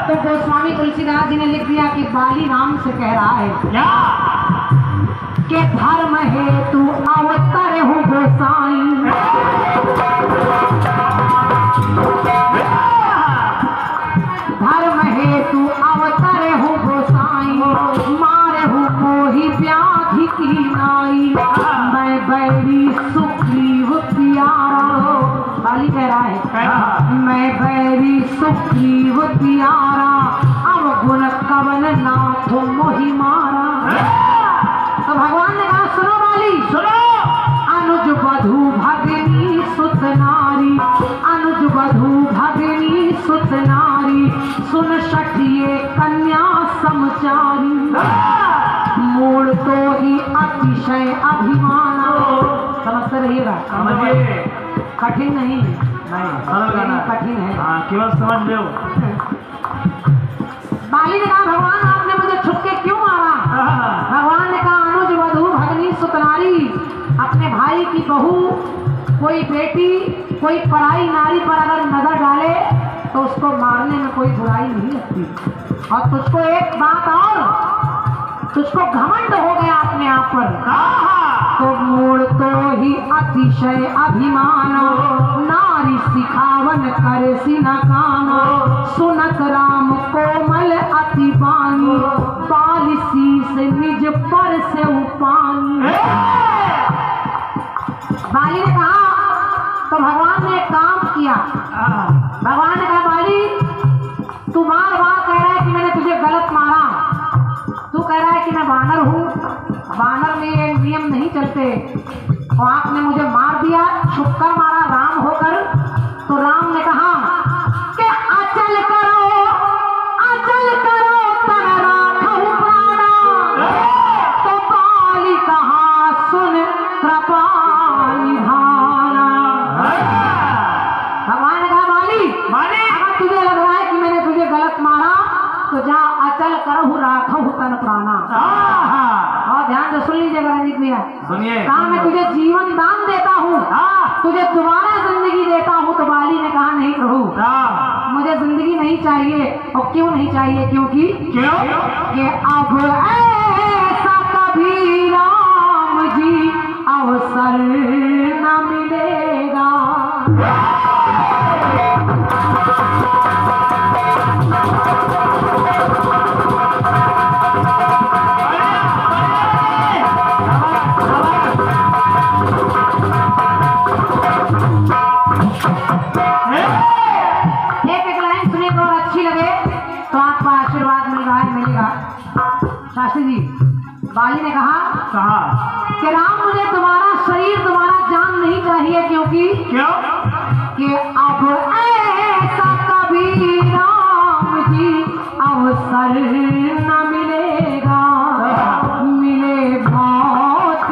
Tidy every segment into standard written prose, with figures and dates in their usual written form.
तो गोस्वामी तुलसीदास जी ने लिख दिया कि बाली राम से कह रहा है क्या कि धर्म हेतु अवतर हूँ गोसाई, धर्म हेतु अवतर हूँ गोसाई, मारे हूँ कोई व्याधि की नाई, मैं बैरी सुग्रीव प्यारा। बाली कह रहा है मैं बैरी सुग्रीव प्यारा, अब गुण कवन नाथ मोहि मारा। तो भगवान ने कहा सुनो बाली सुनो, अनुज वधू भगनी सुत नारी, अनुज वधू भगनी सुत नारी, सुन सखिए कन्या समचारी, मूल तो ही अतिशय अभिमाना। समझते रहिएगा, समझिए, कठिन नहीं सरल गाना कठिन है। हाँ, केवल समझ लो। बाली ने कहा भगवान आपने मुझे छुप के क्यों मारा? भगवान ने कहा अनुज वधू भगनी सुतनारी, अपने भाई की बहू, कोई बेटी, कोई पराई नारी पर अगर नजर डाले तो उसको मारने में कोई बुराई नहीं लगती। और तुझको एक बात और, तुझको घमंड हो गया अपने आप पर, तो मूल तो ही अतिशय अभिमानो, नारी सिखावन करे सिना कानो, सुनत राम कोमल अति बानी, बाल शीस निज पर से उपानी। बाली ने कहा, तो भगवान ने एक काम किया। भगवान ने कहा बाली तू बार बार कह रहा है कि मैंने तुझे गलत मारा, तू कह रहा है कि मैं वानर हूँ, वानर में ये नियम नहीं चलते, और आपने मुझे मार दिया, छुपकर मारा राम होकर। तो राम ने कहा कि अचल करो तर राखहु प्राणा, तो बाली कहा सुन कृपा निधाना। भगवान ने कहा बाली अगर तुझे लग रहा है कि मैंने तुझे गलत मारा तो जा अचल करहु राखहु तन प्राणा। और ध्यान से सुन लीजिएगा रंजीत भैया, सुनिए, कहा मैं तुझे जीवन दान देता हूँ, तुझे दोबारा जिंदगी देता हूँ। तो बाली ने कहा नहीं प्रभु, मुझे जिंदगी नहीं चाहिए। और क्यों नहीं चाहिए? क्योंकि कि अब ऐसा कभी राम जी अवसर न मिलेगा। शास्त्री जी, बाली ने कहा कि राम मुझे तुम्हारा शरीर तुम्हारा जान नहीं चाहिए, क्योंकि क्यों? कि अब ऐसा कभी राम जी अवसर न मिलेगा, मिले मौत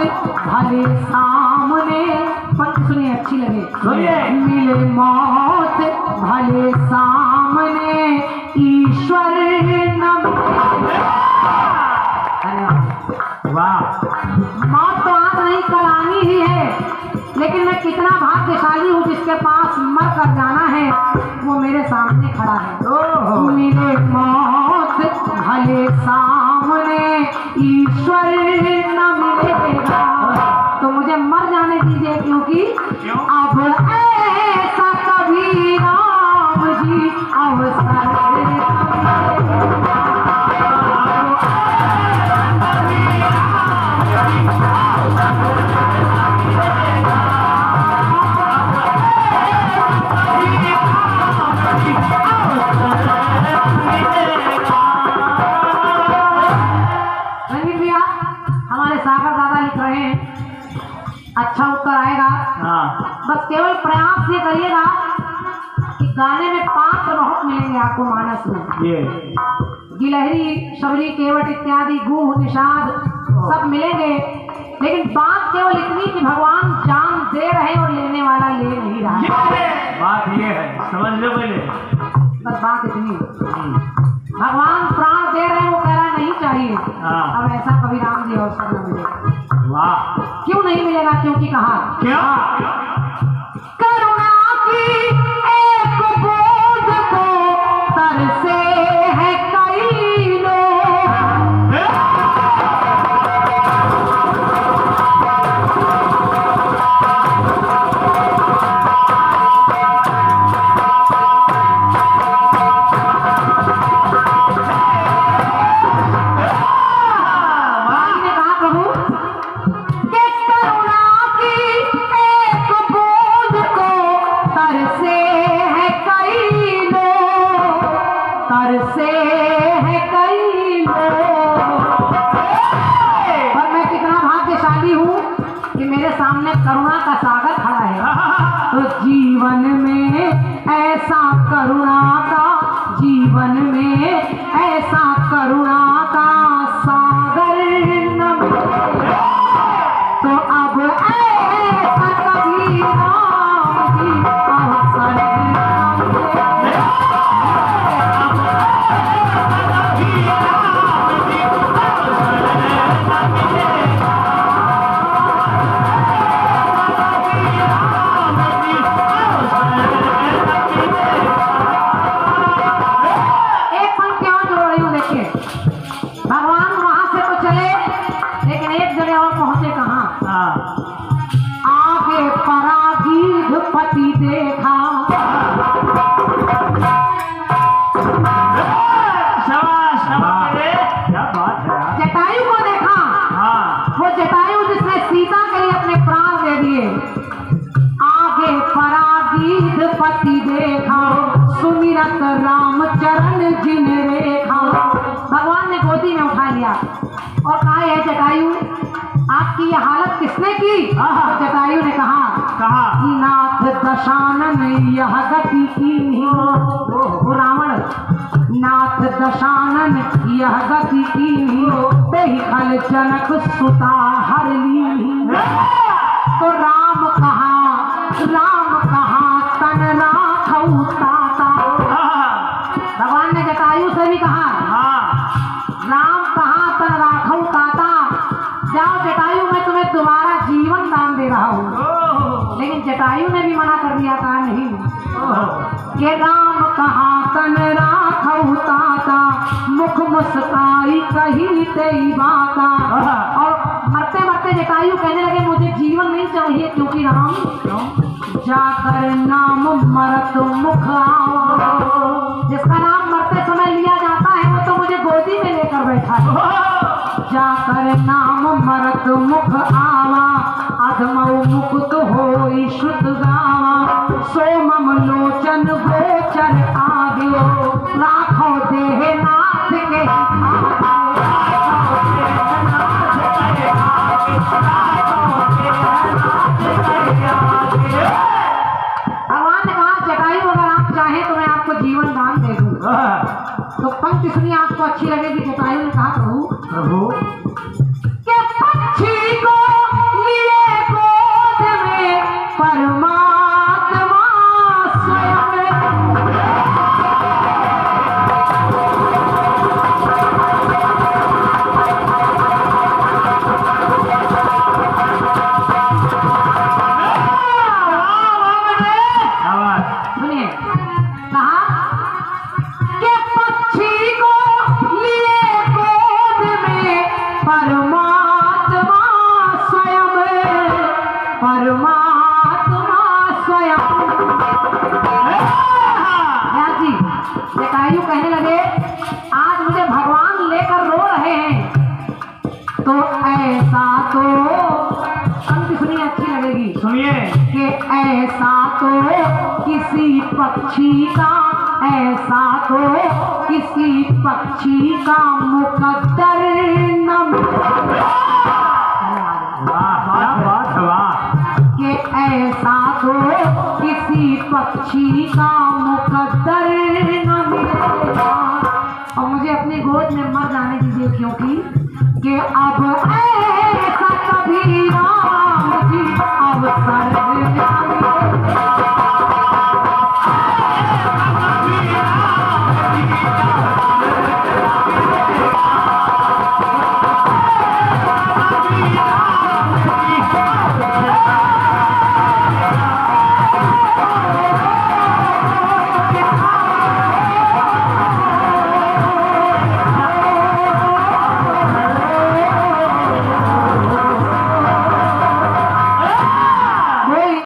भले सामने। पंक्ति सुनिए, अच्छी लगे, सुनिए, मिले मौत भले सामने, ईश्वर न मौत तो आज नहीं कल आनी ही है, लेकिन मैं कितना भाग्यशाली हूँ जिसके पास मर कर जाना है वो मेरे सामने खड़ा है। मिले मौत भले सामने, ईश्वर न मिलेगा। तो मुझे मर जाने दीजिए, क्योंकि अब ऐसा कभी राम जी अवसर अच्छा उत्तर आएगा। बस केवल प्रयास ये करिएगा कि गाने में पात्र बहुत मिलेंगे आपको मानस में, गिलहरी, शबरी, केवट इत्यादि, गुह, निषाद सब मिलेंगे, लेकिन बात केवल इतनी कि भगवान जान दे रहे और लेने वाला ले नहीं रहा है। बात ये है, समझ लो पहले, बस बात इतनी, भगवान प्राण दे रहे हैं, वो कह रहा नहीं चाहिए। अब ऐसा कभी राम जी अवसर न मिलेगा। क्यों नहीं मिलेगा? क्योंकि कहा क्या? करुणा की एक बूंद को तरसे बरसे हैं कई लोग, और मैं कितना भाग्यशाली हूँ कि मेरे सामने करुणा का सागर खड़ा है। तो जीवन में ऐसा करुणा का, जीवन में ऐसा करुणा का सागर न मिले, तो अब ऐसा कभी राम जी अवसर न मिले। भगवान वहां से तो चले, लेकिन एक जगह और पहुंचे कहाँ? आगे परागीध पति देखा, क्या बात है। जटायु को देखा। वो जटायु जिसने सीता के लिए अपने प्राण दे दिए। आगे परागीध पति देखा, सुमिरत राम चरण जिन रेखा। भगवान ने गोदी में उठा लिया और कहा, ये जटायु आपकी ये हालत किसने की? तो जटायु ने कहा कि नाथ दशानन यह गति की। वो रावण, नाथ दशानन यह गति की, तेहि खल जनक सुता हर ली। तो राम कहा तन राखऊ ताता। भगवान ने जटायु से भी कहा, राम कहा तन राखऊ ताता, जाओ जटायु मैं तुम्हें दोबारा जीवन दान दे रहा हूँ। लेकिन जटायु ने भी मना कर दिया, कहा नहीं, कि राम कहा तन राखऊ ताता, मुख मुस्काई कही तेरी बाता। और मरते मरते जटायु कहने लगे, मुझे जीवन नहीं चाहिए, क्योंकि राम जाकर नाम मरत मुख आवा। जिसका नाम मरते समय लिया जाता है वो तो मुझे गोदी में लेकर बैठा है। जाकर नाम मरत मुख आवा, अधमऊ मुकुत होई शुद्ध गावा। सोमम लोचन गोचर आग्यो, लाखों देह नाथ के भगवान ने कहा, जटायु अगर आप चाहें तो मैं आपको जीवन दान दे दूं। तो पंक्ति सुनिए, आपको अच्छी लगेगी। जटायु ने कहा, प्रभु के पक्षी को लिए गोद में परमात्मा स्वयं। सुनिए, कहा के पक्षी को लिए गोद में परमात्मा स्वयं, परमात्मा स्वयं। जी जटायु कहने लगे, आज मुझे भगवान लेकर रो रहे हैं, तो ऐसा तो पंक्ति सुनिए, अच्छी लगेगी। सुनिए, कि ऐसा तो किसी पक्षी का, ऐसा तो किसी पक्षी का मुकद्दर न मिले। कि ऐसा तो किसी पक्षी का मुकद्दर न मिलेगा। और मुझे अपनी गोद में मर जाने दीजिए, क्योंकि कि